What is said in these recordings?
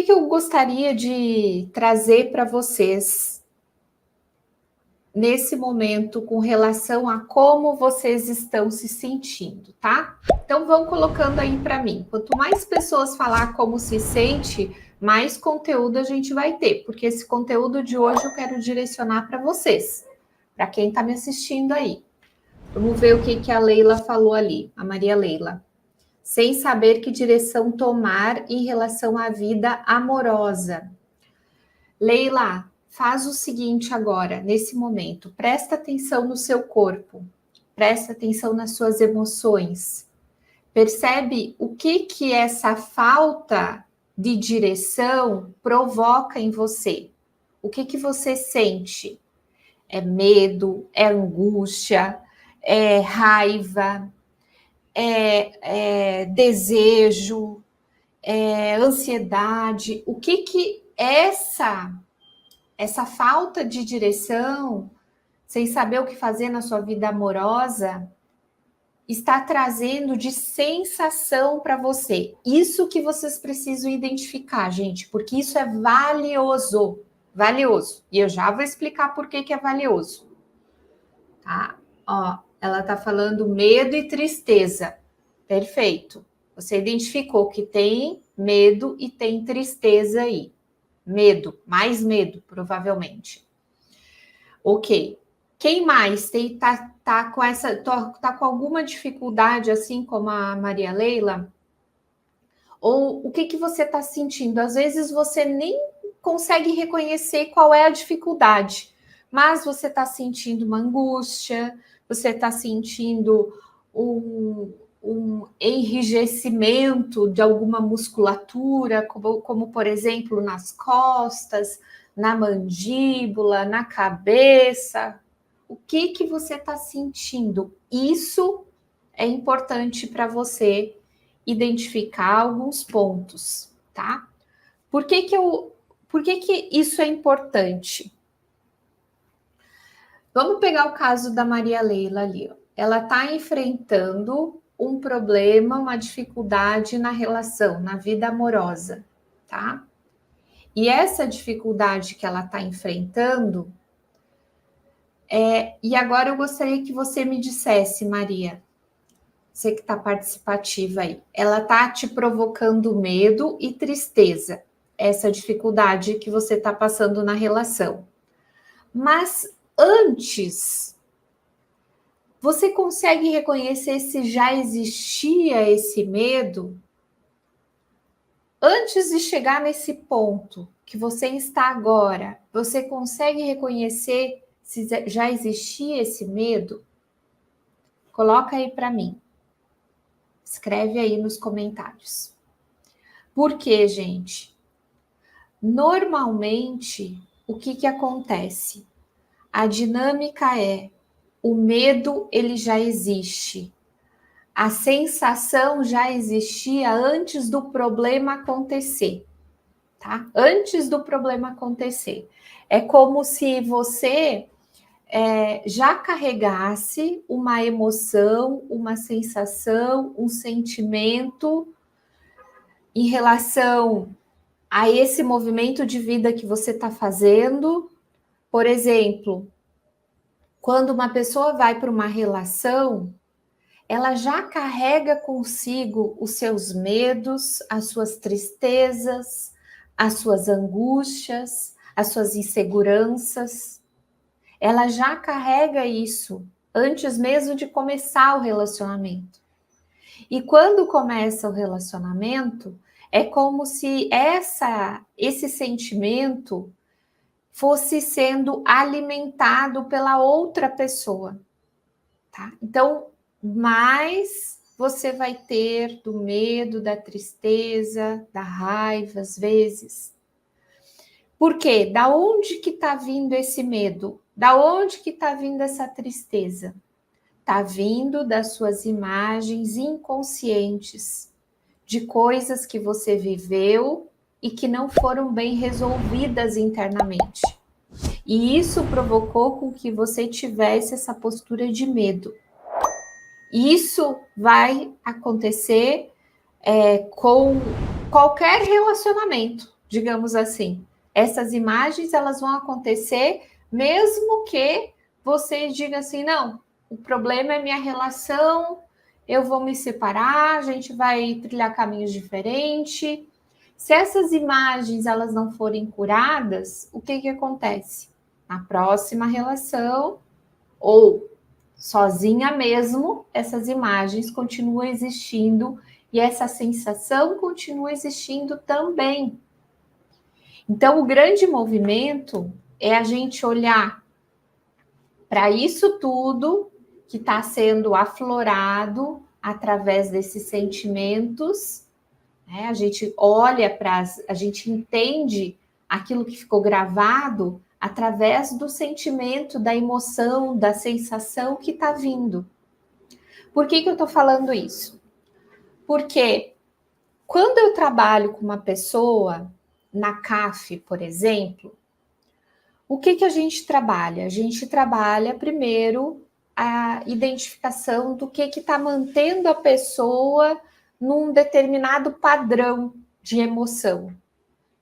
que eu gostaria de trazer para vocês nesse momento com relação a como vocês estão se sentindo, tá? Então vão colocando aí para mim. Quanto mais pessoas falar como se sente, mais conteúdo a gente vai ter, porque esse conteúdo de hoje eu quero direcionar para vocês, para quem está me assistindo aí. Vamos ver o que a Leila falou ali, a Maria Leila. Sem saber que direção tomar em relação à vida amorosa. Leila, faz o seguinte agora, nesse momento, presta atenção no seu corpo, presta atenção nas suas emoções, percebe o que essa falta de direção provoca em você, o que você sente? É medo, é angústia, é raiva, é desejo, é ansiedade, o que essa falta de direção, sem saber o que fazer na sua vida amorosa, está trazendo de sensação para você. Isso que vocês precisam identificar, gente, porque isso é valioso, valioso. E eu já vou explicar por que é valioso. Tá? Ó, ela está falando medo e tristeza. Perfeito. Você identificou que tem medo e tem tristeza aí. Medo, mais medo, provavelmente. Ok. Quem mais tá com alguma dificuldade, assim como a Maria Leila? Ou o que você está sentindo? Às vezes você nem consegue reconhecer qual é a dificuldade, mas você está sentindo uma angústia, você está sentindo um enrijecimento de alguma musculatura, como por exemplo nas costas, na mandíbula, na cabeça. O que você está sentindo? Isso é importante para você identificar alguns pontos, tá? Por que isso é importante? Vamos pegar o caso da Maria Leila ali, ó. Ela está enfrentando um problema, uma dificuldade na relação, na vida amorosa, tá? E essa dificuldade que ela está enfrentando, e agora eu gostaria que você me dissesse, Maria, você que está participativa aí, ela está te provocando medo e tristeza, essa dificuldade que você está passando na relação. Mas antes, você consegue reconhecer se já existia esse medo? Antes de chegar nesse ponto que você está agora, você consegue reconhecer se já existia esse medo? Coloca aí para mim. Escreve aí nos comentários. Por quê, gente? Normalmente, o que acontece? A dinâmica é: o medo, ele já existe. A sensação já existia antes do problema acontecer, tá? Antes do problema acontecer. É como se você já carregasse uma emoção, uma sensação, um sentimento em relação a esse movimento de vida que você está fazendo. Por exemplo, quando uma pessoa vai para uma relação, ela já carrega consigo os seus medos, as suas tristezas, as suas angústias, as suas inseguranças. Ela já carrega isso antes mesmo de começar o relacionamento. E quando começa o relacionamento, é como se esse sentimento fosse sendo alimentado pela outra pessoa, tá? Então, mais você vai ter do medo, da tristeza, da raiva, às vezes. Por quê? Da onde que está vindo esse medo? Da onde que está vindo essa tristeza? Está vindo das suas imagens inconscientes, de coisas que você viveu e que não foram bem resolvidas internamente. E isso provocou com que você tivesse essa postura de medo. Isso vai acontecer com qualquer relacionamento, digamos assim. Essas imagens, elas vão acontecer mesmo que você diga assim, não, o problema é minha relação, eu vou me separar, a gente vai trilhar caminhos diferentes. Se essas imagens, elas não forem curadas, o que acontece? Na próxima relação, ou sozinha mesmo, essas imagens continuam existindo e essa sensação continua existindo também. Então, o grande movimento é a gente olhar para isso tudo que está sendo aflorado através desses sentimentos, né? A gente olha a gente entende aquilo que ficou gravado através do sentimento, da emoção, da sensação que está vindo. Por que eu estou falando isso? Porque quando eu trabalho com uma pessoa na CAF, por exemplo, o que a gente trabalha? A gente trabalha primeiro a identificação do que está mantendo a pessoa num determinado padrão de emoção.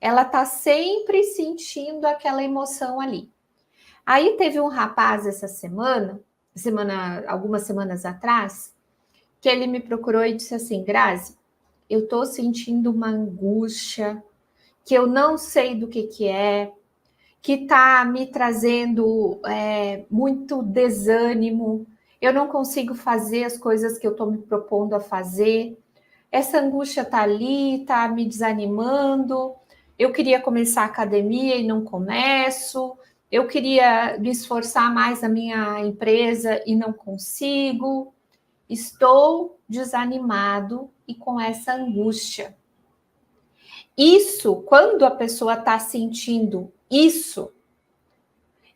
Ela está sempre sentindo aquela emoção ali. Aí teve um rapaz essa algumas semanas atrás, que ele me procurou e disse assim, Grazi, eu estou sentindo uma angústia, que eu não sei do que é, que está me trazendo muito desânimo, eu não consigo fazer as coisas que eu estou me propondo a fazer, essa angústia está ali, está me desanimando, eu queria começar a academia e não começo, eu queria me esforçar mais na minha empresa e não consigo, estou desanimado e com essa angústia. Isso, quando a pessoa está sentindo isso,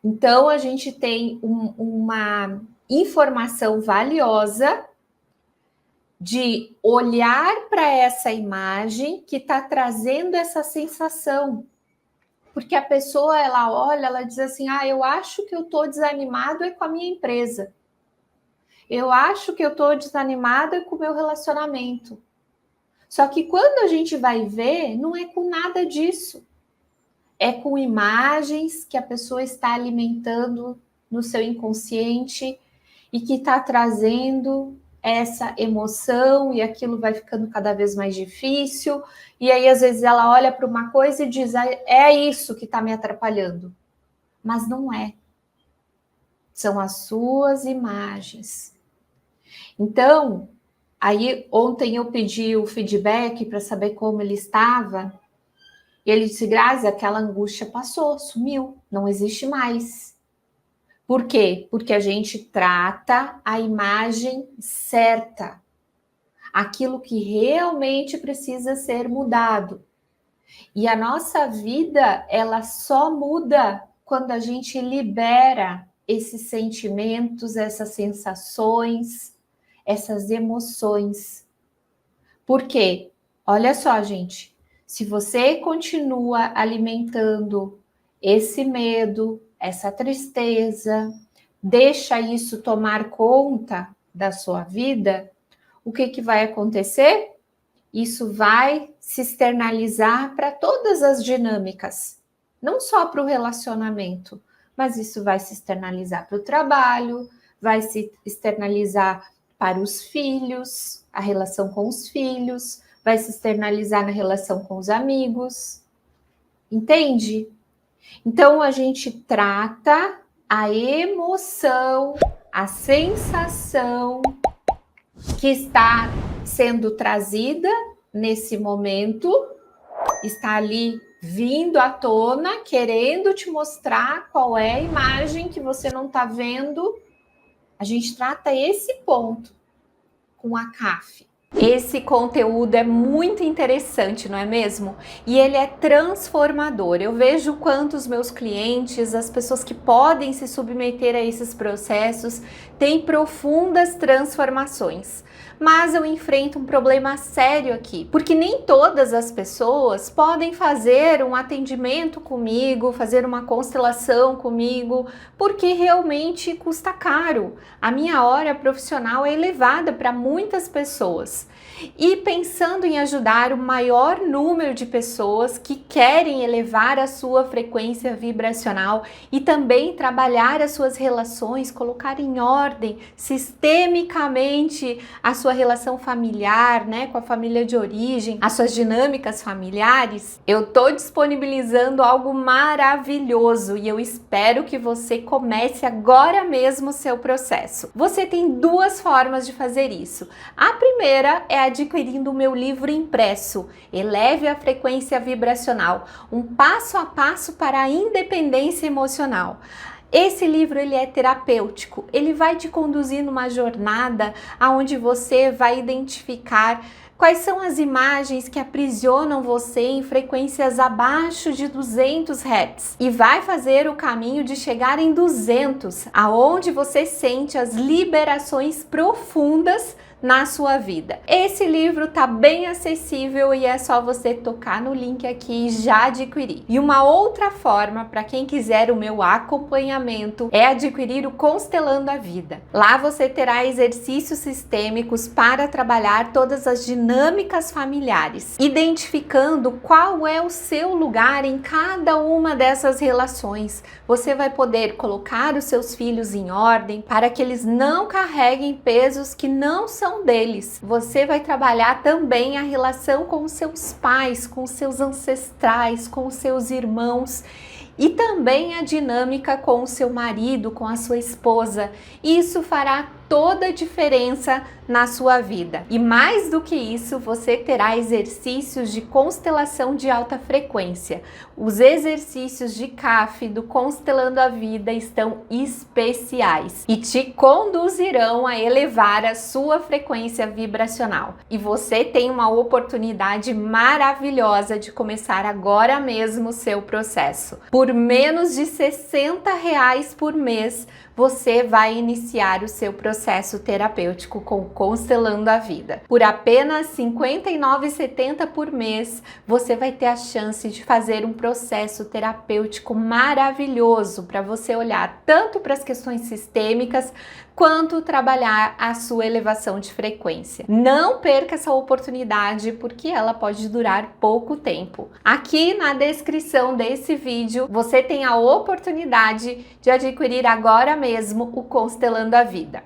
então a gente tem uma informação valiosa de olhar para essa imagem que está trazendo essa sensação. Porque a pessoa, ela olha, ela diz assim, eu acho que eu estou desanimado com a minha empresa. Eu acho que eu estou desanimada com o meu relacionamento. Só que quando a gente vai ver, não é com nada disso. É com imagens que a pessoa está alimentando no seu inconsciente e que está trazendo essa emoção e aquilo vai ficando cada vez mais difícil. E aí, às vezes, ela olha para uma coisa e diz, é isso que está me atrapalhando. Mas não é. São as suas imagens. Então, aí ontem eu pedi o feedback para saber como ele estava. E ele disse, Grazi, aquela angústia passou, sumiu, não existe mais. Por quê? Porque a gente trata a imagem certa. Aquilo que realmente precisa ser mudado. E a nossa vida, ela só muda quando a gente libera esses sentimentos, essas sensações, essas emoções. Por quê? Olha só, gente, se você continua alimentando esse medo, essa tristeza, deixa isso tomar conta da sua vida, o que vai acontecer? Isso vai se externalizar para todas as dinâmicas, não só para o relacionamento, mas isso vai se externalizar para o trabalho, vai se externalizar para os filhos, a relação com os filhos, vai se externalizar na relação com os amigos. Entende? Então, a gente trata a emoção, a sensação que está sendo trazida nesse momento, está ali vindo à tona, querendo te mostrar qual é a imagem que você não está vendo. A gente trata esse ponto com a CAF. Esse conteúdo é muito interessante, não é mesmo? E ele é transformador. Eu vejo quanto os meus clientes, as pessoas que podem se submeter a esses processos, têm profundas transformações. mas eu enfrento um problema sério aqui, porque nem todas as pessoas podem fazer um atendimento comigo, fazer uma constelação comigo, porque realmente custa caro. A minha hora profissional é elevada para muitas pessoas. E pensando em ajudar o maior número de pessoas que querem elevar a sua frequência vibracional e também trabalhar as suas relações, colocar em ordem sistemicamente a sua relação familiar, né, com a família de origem, as suas dinâmicas familiares, eu tô disponibilizando algo maravilhoso e eu espero que você comece agora mesmo o seu processo. Você tem duas formas de fazer isso. A primeira é adquirindo o meu livro impresso, Eleve a Frequência Vibracional, um passo a passo para a independência emocional. Esse livro ele é terapêutico, ele vai te conduzir numa jornada onde você vai identificar quais são as imagens que aprisionam você em frequências abaixo de 200 Hz e vai fazer o caminho de chegar em 200, aonde você sente as liberações profundas na sua vida. Esse livro tá bem acessível e é só você tocar no link aqui e já adquirir. E uma outra forma para quem quiser o meu acompanhamento é adquirir o Constelando a Vida. Lá você terá exercícios sistêmicos para trabalhar todas as dinâmicas familiares, identificando qual é o seu lugar em cada uma dessas relações. Você vai poder colocar os seus filhos em ordem para que eles não carreguem pesos que não são deles. Você vai trabalhar também a relação com os seus pais, com os seus ancestrais, com os seus irmãos e também a dinâmica com o seu marido, com a sua esposa. Isso fará toda a diferença na sua vida. E mais do que isso, você terá exercícios de constelação de alta frequência. Os exercícios de CAF do Constelando a Vida estão especiais e te conduzirão a elevar a sua frequência vibracional. E você tem uma oportunidade maravilhosa de começar agora mesmo o seu processo. Por menos de R$60 por mês, você vai iniciar o seu processo terapêutico com Constelando a Vida. Por apenas R$ 59,70 por mês, você vai ter a chance de fazer um processo terapêutico maravilhoso para você olhar tanto para as questões sistêmicas quanto trabalhar a sua elevação de frequência. Não perca essa oportunidade porque ela pode durar pouco tempo. Aqui na descrição desse vídeo você tem a oportunidade de adquirir agora mesmo o Constelando a Vida.